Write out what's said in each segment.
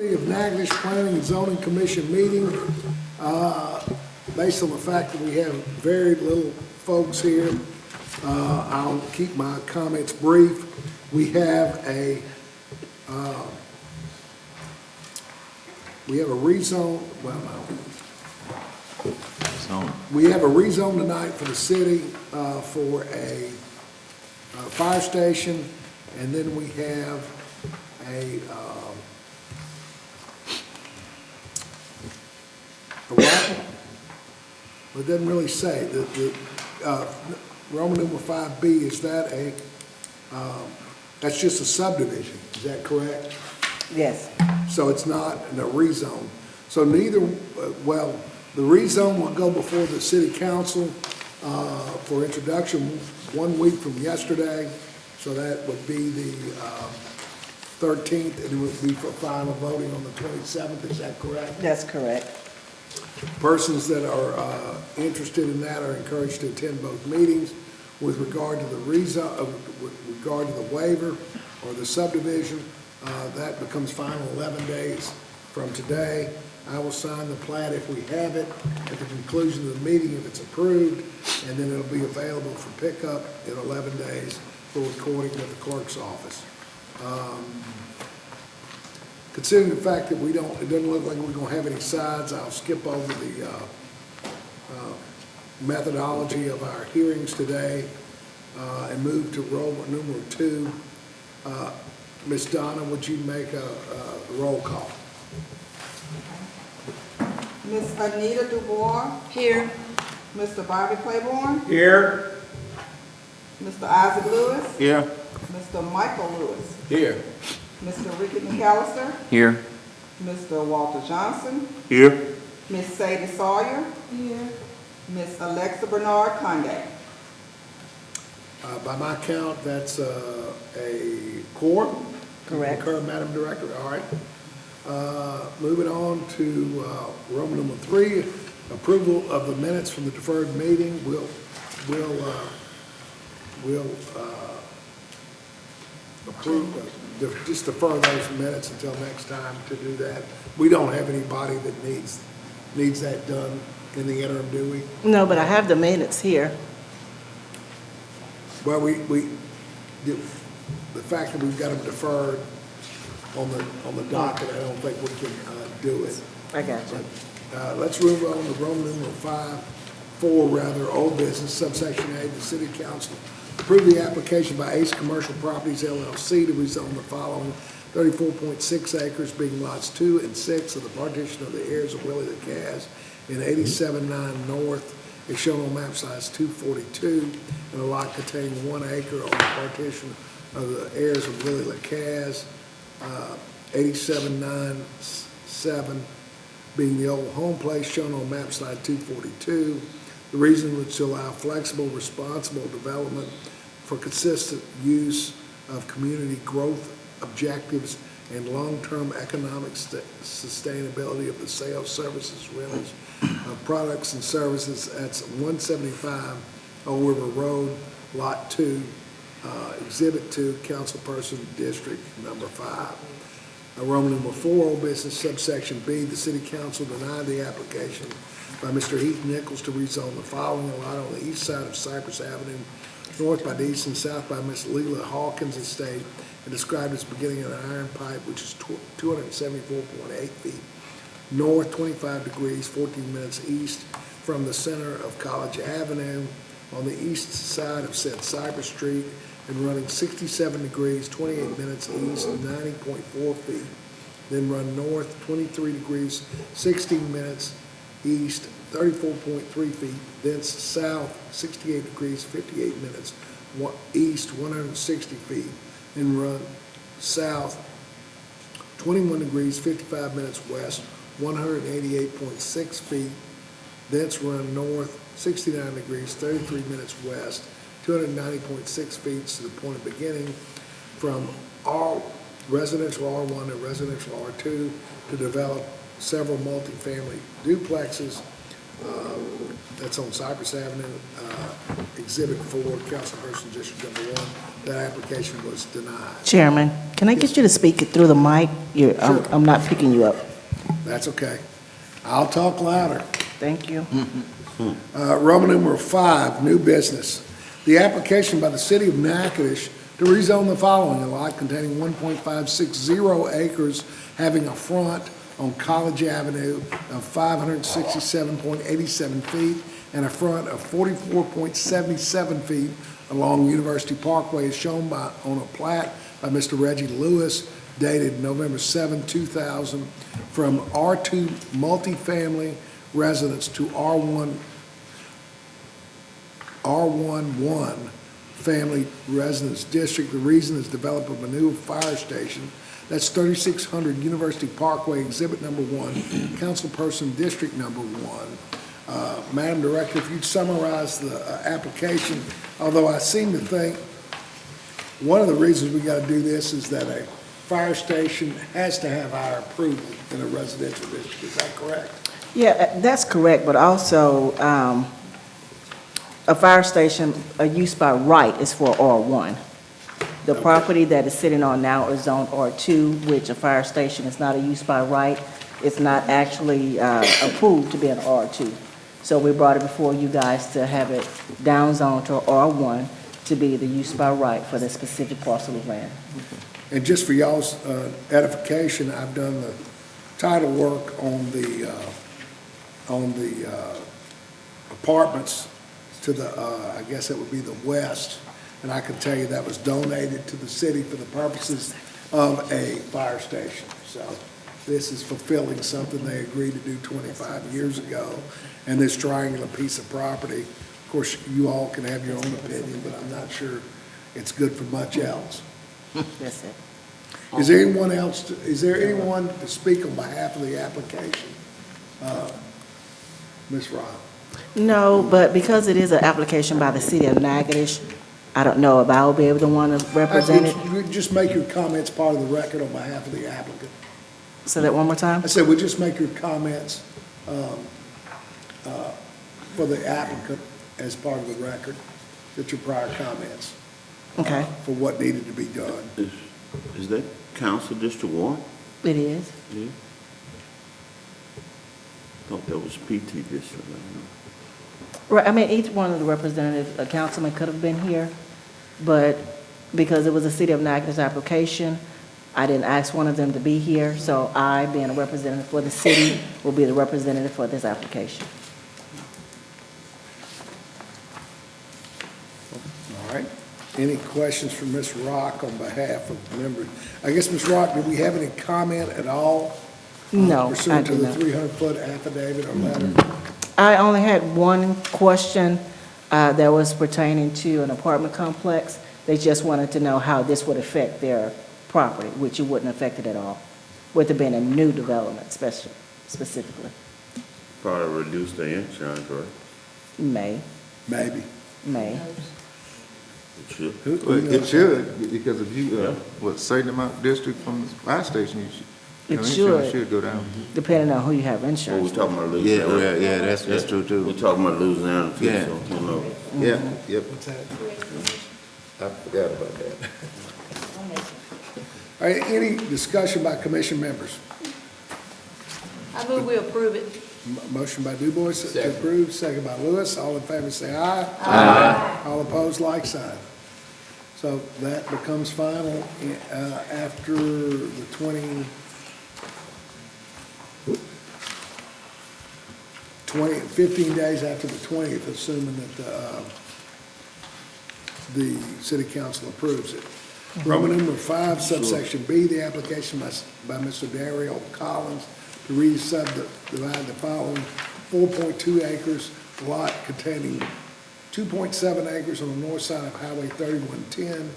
City of Natchitoches Planning and Zoning Commission meeting. Based on the fact that we have very little folks here, I'll keep my comments brief. We have a rezone, we have a rezone tonight for the city for a fire station, and then we have a what? It doesn't really say. The Roman numeral 5B, is that a, that's just a subdivision, is that correct? Yes. So it's not a rezone. So neither, well, the rezone will go before the city council for introduction 1 week from yesterday. So that would be the 13th, and it would be for final voting on the 27th, is that correct? That's correct. Persons that are interested in that are encouraged to attend both meetings. With regard to the with regard to the waiver or the subdivision, that becomes final 11 days from today. I will sign the plat if we have it at the conclusion of the meeting if it's approved, and then it'll be available for pickup in 11 days for recording at the clerk's office. Considering the fact that it doesn't look like we're going to have any sides, I'll skip over the methodology of our hearings today and move to Roman numeral 2. Ms. Donna, would you make a roll call? Ms. Anita Dubois. Here. Mr. Bobby Claiborne. Here. Mr. Isaac Lewis. Here. Mr. Michael Lewis. Here. Mr. Ricky McAllister. Here. Mr. Walter Johnson. Here. Ms. Sadie Sawyer. Here. Ms. Alexa Bernard Conde. By my count, that's a quorum. Correct. Concur, Madam Director. All right. Moving on to Roman number 3, approval of the minutes from the deferred meeting. We'll approve, just defer those minutes until next time to do that. We don't have anybody that needs that done in the interim, do we? No, but I have the minutes here. Well, the fact that we've got them deferred on the docket, I don't think we can do it. I got you. Let's move on to Roman numeral 4, old business, subsection A, the city council approve the application by Ace Commercial Properties LLC to rezone the following 34.6 acres, being lots 2 and 6 of the partition of the heirs of Willie the Cas in 87-9 North, is shown on map size 242, and a lot containing 1 acre on the partition of the heirs of Willie the Cas, 87-9-7 being the old home place shown on map slide 242. The reason was to allow flexible, responsible development for consistent use of community growth objectives and long-term economic sustainability of the sales, services, rentals of products and services. That's 175 Old River Road, Lot 2, Exhibit 2, Councilperson District Number 5. Roman number 4, old business, subsection B, the city council denied the application by Mr. Heath Nichols to rezone the following lot on the east side of Cypress Avenue, north by Deason, and south by Miss Leela Hawkins Estate, and described as beginning of an iron pipe, which is 274.8 feet north, 25 degrees, 14 minutes east from the center of College Avenue on the east side of said Cypress Street, and running 67 degrees, 28 minutes east, 90.4 feet. Then run north 23 degrees, 16 minutes east, 34.3 feet. Then south 68 degrees, 58 minutes east, 160 feet. Then run south 21 degrees, 55 minutes west, 188.6 feet. Thence run north 69 degrees, 33 minutes west, 290.6 feet to the point of beginning from residential R1 to residential R2 to develop several multifamily duplexes that's on Cypress Avenue, Exhibit 4, Councilperson District Number 1. That application was denied. Chairman, can I get you to speak it through the mic? Sure. I'm not picking you up. That's okay. I'll talk louder. Thank you. Roman numeral 5, new business. The application by the city of Natchitoches to rezone the following: a lot containing 1.560 acres having a front on College Avenue of 567.87 feet and a front of 44.77 feet along University Parkway is shown on a plat by Mr. Reggie Lewis dated November 7, 2000, from R2 multifamily residence to R11 family residence district. The reason is development of a new fire station. That's 3600 University Parkway, Exhibit Number 1, Councilperson District Number 1. Madam Director, if you'd summarize the application, although I seem to think one of the reasons we got to do this is that a fire station has to have our approval in a residential district. Is that correct? Yeah, that's correct, but also, a fire station, a use by right is for R1. The Okay. property that is sitting on now is zoned R2, which a fire station is not a use by right. It's not actually approved to be an R2. So we brought it before you guys to have it down zoned to R1 to be the use by right for the specific parcel of land. And just for y'all's edification, I've done the title work on the apartments to the, I guess it would be the west, and I can tell you that was donated to the city for the purposes of a fire station. So this is fulfilling something they agreed to do 25 years ago, and this triangular piece of property. Of course, you all can have your own opinion, but I'm not sure it's good for much else. That's it. Is there anyone else, is there anyone to speak on behalf of the application? Ms. Robb? No, but because it is an application by the city of Natchitoches, I don't know if I will be able to want to represent it. You just make your comments part of the record on behalf of the applicant. Say that one more time? I said, we just make your comments for the applicant as part of the record, that your prior comments Okay, for what needed to be done. Is that Council District 1? it is. Yeah. Thought that was PT District. I don't know. Right, I mean, each one of the representatives, a councilman could have been here, but because it was a city of Natchitoches application, I didn't ask one of them to be here, so I, being a representative for the city, will be the representative for this application. All right. Any questions for Ms. Rock on behalf of members? I guess, Ms. Rock, do we have any comment at all? No, I Pursuant to do the not. 300-foot affidavit or letter? I only had one question that was pertaining to an apartment complex. They just wanted to know how this would affect their property, which it wouldn't affect it at all, with it being a new development specifically. Probably reduce the insurance, right? May, Maybe. may. It should. Who Well, knows? it should, because if you, Yeah. certain amount of district from the fire station, you should, It insurance should. should go down. Depending on who you have Well, we're insurance. talking about Yeah, Louisiana. yeah, that's true We're too. talking about Louisiana too, Yeah. so, you know. Yeah, yep. I forgot about that. All right, any discussion by commission members? I move we approve it. Motion by DuBois to approve, second by Lewis. All in favor say aye. Aye. All opposed, like sign. So that becomes final after the 15 days after the 20th, assuming that the city council approves it. Roman numeral 5, subsection B, the application by Mr. Daryl Collins to re-subdivide the following 4.2 acres lot containing 2.7 acres on the north side of Highway 3110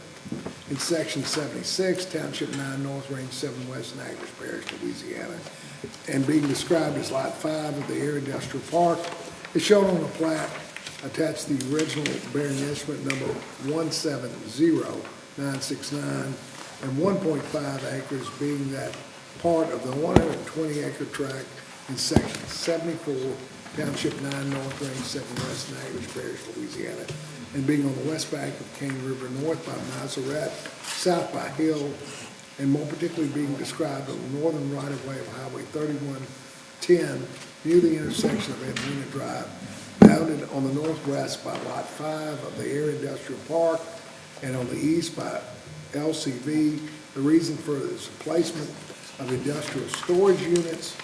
in Section 76, Township 9 North, Range 7 West, Natchitoches Parish, Louisiana, and being described as Lot 5 of the Air Industrial Park. It's shown on the plat attached to the original bearing instrument number 170969, and 1.5 acres being that part of the 120-acre tract in Section 74, Township 9 North, Range 7 West, Natchitoches Parish, Louisiana, and being on the west bank of Cane River, north by Masoret, south by Hill, and more particularly being described on the northern right-of-way of Highway 3110 near the intersection of Edwina Drive, bounded on the northwest by Lot 5 of the Air Industrial Park, and on the east by LCV. The reason for this placement of industrial storage units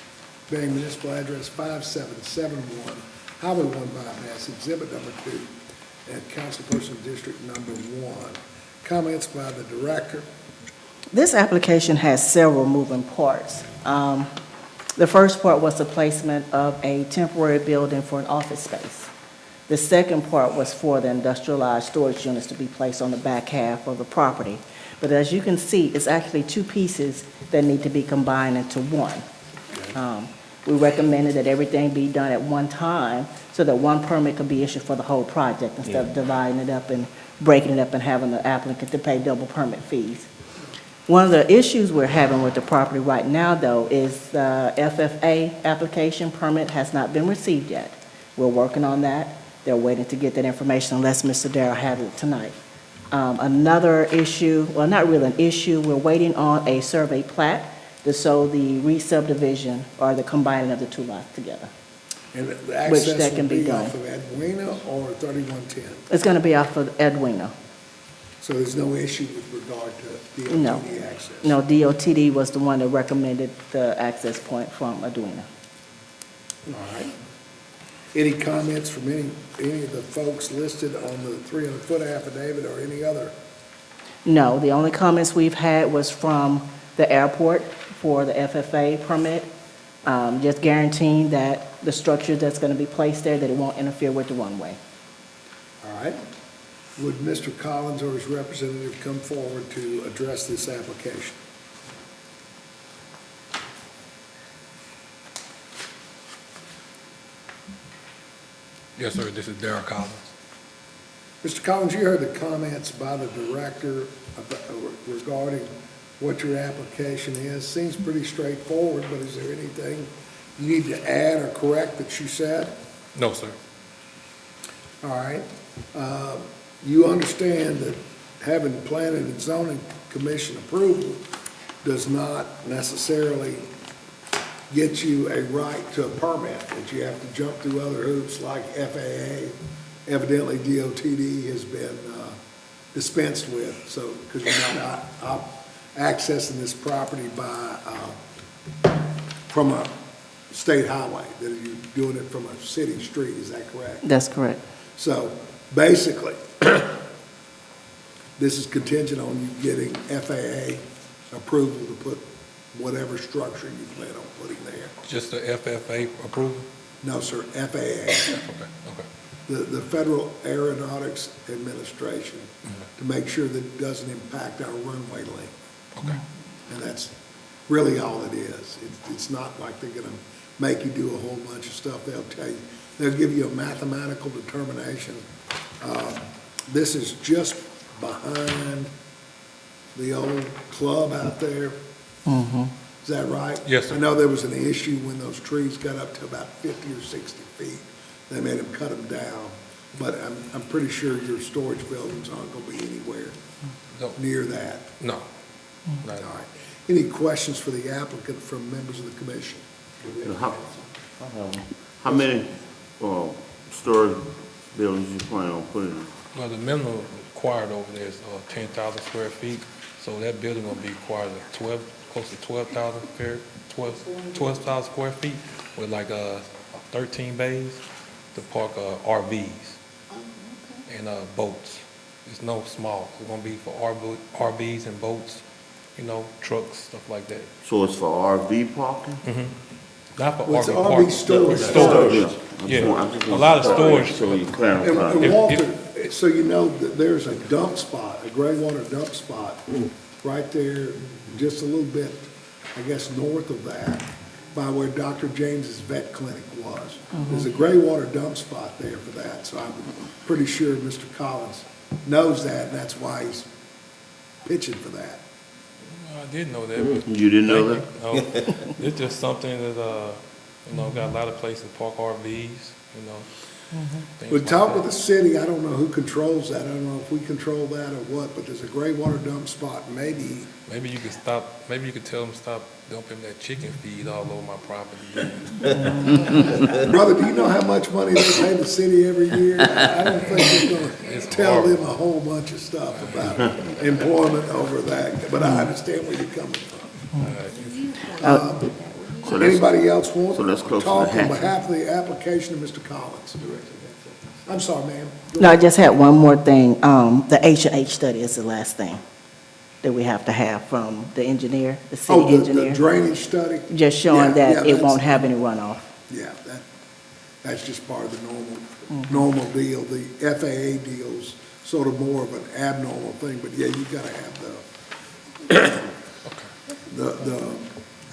bearing municipal address 5771, Highway 1 bypass, exhibit number 2, and councilperson district number 1. Comments by the director. This application has several moving parts. The first part was the placement of a temporary building for an office space. The second part was for the industrialized storage units to be placed on the back half of the property. But as you can see, it's actually two pieces that need to be combined into one. We recommended that everything be done at one time so that one permit could be issued for the whole project instead of dividing it up and breaking it up and having the applicant to pay double permit fees. One of the issues we're having with the property right now, though, is the FFA application permit has not been received yet. We're working on that. They're waiting to get that information unless Mr. Darrow has it tonight. Another issue, well, not really an issue, we're waiting on a survey plat to show the re-subdivision or the combining of the two lots together. And the Which access that can will be be done. off of Edwina or 3110. It's going to be off of Edwina. So there's no issue with regard to No. DOTD access? No, DOTD was the one that recommended the access point from Edwina. All right. Any comments from any of the folks listed on the 300-foot affidavit or any other? No, the only comments we've had was from the airport for the FFA permit, just guaranteeing that the structure that's going to be placed there, that it won't interfere with the runway. All right. Would Mr. Collins or his representative come forward to address this application? Yes, sir, this is Darrell Collins. Mr. Collins, you heard the comments by the director regarding what your application is. Seems pretty straightforward, but is there anything you need to add or correct that you said? No, sir. All right. You understand that having planning and zoning commission approval does not necessarily get you a right to a permit, that you have to jump through other hoops like FAA. Evidently DOTD has been dispensed with, so, because you're not accessing this property by, from a state highway, that you're doing it from a city street, is that correct? That's correct. So basically, this is contingent on you getting FAA approval to put whatever structure you plan on putting there. Just the FFA approval? No, sir, FAA, Okay. the Federal Aeronautics Administration, to make sure that it doesn't impact our runway length. Okay. And that's really all it is. It's not like they're gonna make you do a whole bunch of stuff. They'll tell you, they'll give you a mathematical determination. This is just behind the old club out there. Is that right? Yes, sir. I know there was an issue when those trees got up to about 50 or 60 feet. They made them cut them down, but I'm pretty sure your storage buildings aren't gonna be anywhere No. near that. No. All Not- right. Any questions for the applicant from members of the commission? How many, storage buildings you plan on putting in? Well, the minimum required over there is 10,000 square feet, so that building will be required of 12, close to 12,000 square feet with like 13 bays to park RVs and boats. It's no small. It's gonna be for RVs and boats, you know, trucks, stuff like that. So it's for RV parking? Not for Well, it's RV RV parking. storage. Storage. Yeah. A lot of storage. So you And clarify. and If- Walter, so you know that there's a dump spot, a gray water dump spot, right there, just a little bit, I guess, north of that, by where Dr. James's vet clinic was. There's a gray water dump spot there for that, so I'm pretty sure Mr. Collins knows that, and that's why he's pitching for that. I didn't know that. But You didn't know that? no, it's just something that You know, got a lot of places to park RVs, you know. things We like talked that. with the city, I don't know who controls that, I don't know if we control that or what, but there's a gray water dump spot, maybe. Maybe you could tell them stop dumping that chicken feed all over my property. Brother, do you know how much money they pay the city every year? I don't think we're It's gonna tell horrible. them a whole bunch of stuff about employment over that, but I understand where you're coming from. So let's- Anybody else want so let's to close to talk the on hatch. behalf of the application of Mr. Collins? I'm sorry, ma'am. No, I just had one more thing. The H&H study is the last thing that we have to have from the engineer, the city Oh, the engineer. drainage study? Just showing Yeah, that yeah, it won't that's- have any runoff. Yeah, that's just part of the normal deal. The FAA deal's sort of more of an abnormal thing, but yeah, you gotta have the,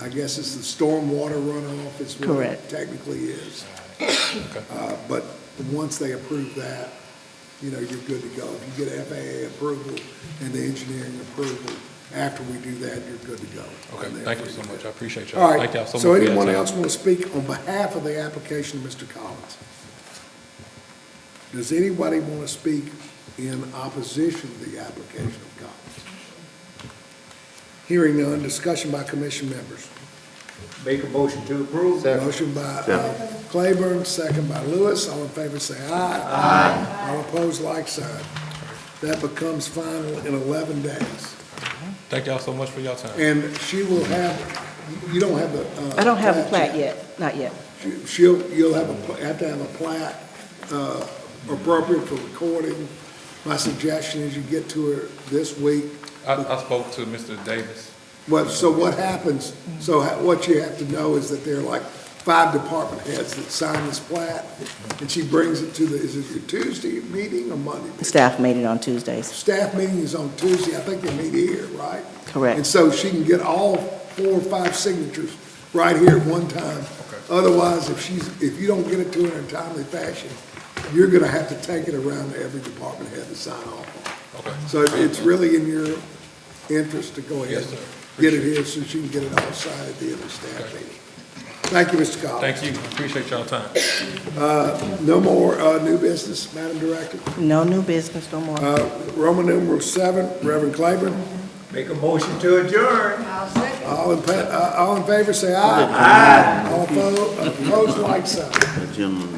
I guess it's the stormwater runoff is what it Correct. technically is. Okay. But once they approve that, you know, you're good to go. If you get FAA approval and the engineering approval, after we do that, you're good to go. Okay, And then thank you free so to much. go. I appreciate y'all. All right, Thank y'all so much so for your anyone time. else want to speak on behalf of the application of Mr. Collins? Does anybody want to speak in opposition to the application of Collins? Hearing none, discussion by commission members. Make a motion to approve. Motion by Claiborne, second by Lewis. All in favor say aye. Aye. All opposed, like sign. That becomes final in 11 days. Thank y'all so much for your time. And she will have, you don't have the. I don't have a plat yet, not yet. You'll have to have a plat, appropriate for recording. My suggestion is you get to her this week. I spoke to Mr. Davis. Well, so what happens, what you have to know is that there are like 5 department heads that sign this plat, and she brings it to is it your Tuesday meeting or Monday? meeting? Staff meeting on Tuesdays. Staff meeting is on Tuesday, I think they meet here, right? Correct. And so she can get all 4 or 5 signatures right here at one time. Otherwise, if you don't get it to her in a timely fashion, you're gonna have to take it around to every department head to sign off on. Okay. So it's really in your interest to go ahead Yes, and sir. get it here so she can get it all signed at the end of the staff meeting. Thank you, Mr. Collins. Thank you. Appreciate y'all time. No more new business, Madam Director. No new business, no more. Roman numeral 7, Reverend Claiborne. Make a motion to adjourn. All in favor, say aye. Aye. All opposed, like sign. That gentleman